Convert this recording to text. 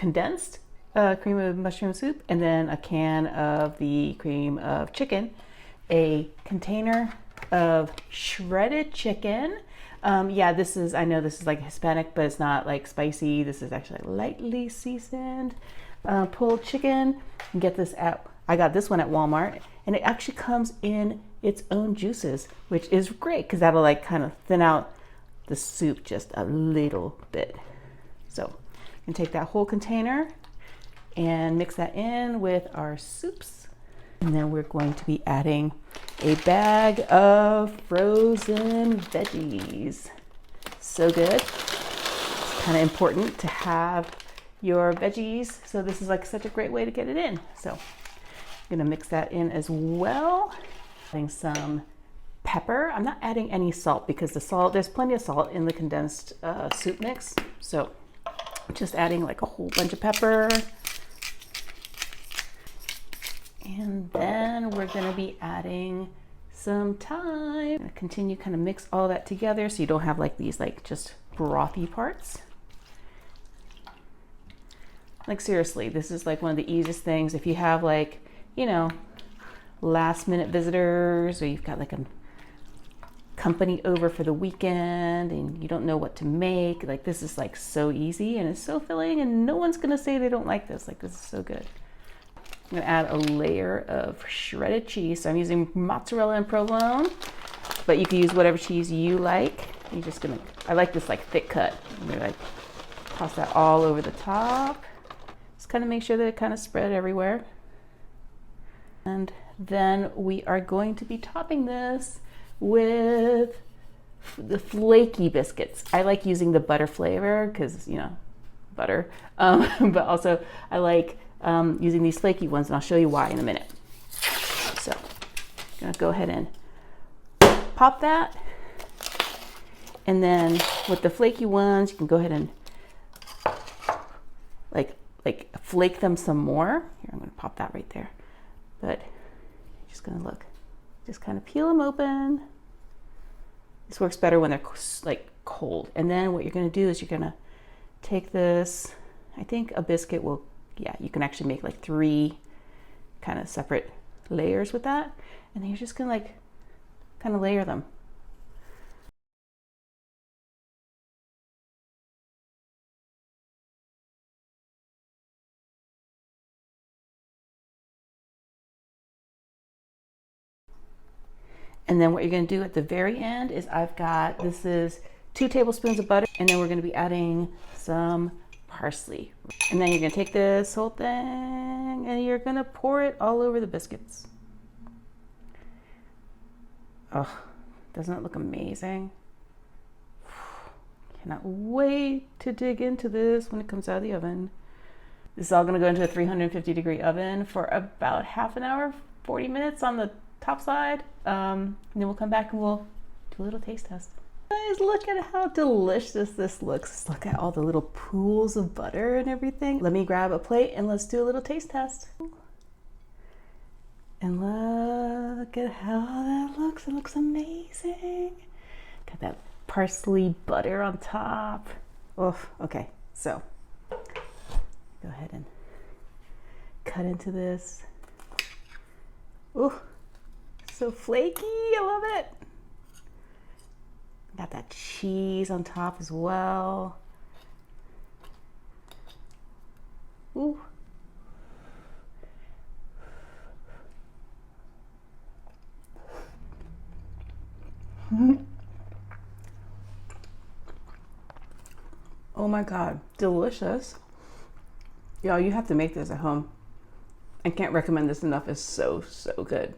condensed cream of mushroom soup, and then a can of the cream of chicken, a container of shredded chicken. Yeah, I know this is like Hispanic, but it's not like spicy. This is actually lightly seasoned pulled chicken. And get this I got this one at Walmart, and it actually comes in its own juices, which is great because that'll like kind of thin out the soup just a little bit. So you can take that whole container and mix that in with our soups. And then we're going to be adding a bag of frozen veggies. So good. It's kind of important to have your veggies. So this is like such a great way to get it in. So I'm gonna mix that in as well. Adding some pepper. I'm not adding any salt because there's plenty of salt in the condensed soup mix. So just adding like a whole bunch of pepper. And then we're gonna be adding some thyme. Continue kind of mix all that together so you don't have like these like just brothy parts. Like seriously, this is like one of the easiest things. If you have like, you know, last minute visitors, or you've got like a company over for the weekend and you don't know what to make, like this is like so easy and it's so filling and no one's gonna say they don't like this. Like this is so good. I'm gonna add a layer of shredded cheese. So I'm using mozzarella and provolone, but you can use whatever cheese you like. I like this like thick cut. I'm gonna like toss that all over the top. Just kind of make sure that it kind of spread everywhere. And then we are going to be topping this with the flaky biscuits. I like using the butter flavor because, you know, butter. But also I like using these flaky ones, and I'll show you why in a minute. So I'm gonna go ahead and pop that. And then with the flaky ones, you can go ahead and like flake them some more. Here, I'm gonna pop that right there. But you're just gonna just kind of peel them open. This works better when they're like cold. And then what you're gonna do is you're gonna take this, I think a biscuit will, yeah, you can actually make like 3 kind of separate layers with that. And then you're just gonna like kind of layer them. And then what you're gonna do at the very end is this is 2 tablespoons of butter, and then we're gonna be adding some parsley. And then you're gonna take this whole thing and you're gonna pour it all over the biscuits. Oh, doesn't it look amazing? Cannot wait to dig into this when it comes out of the oven. This is all gonna go into a 350-degree oven for about half an hour, 40 minutes on the top side. And then we'll come back and we'll do a little taste test. Guys, look at how delicious this looks. Look at all the little pools of butter and everything. Let me grab a plate and let's do a little taste test. And look at how that looks. It looks amazing. Got that parsley butter on top. Oh, okay. So go ahead and cut into this. Oh, so flaky. I love it. Got that cheese on top as well. Ooh. Oh my God, delicious. Y'all, you have to make this at home. I can't recommend this enough. It's so, so good.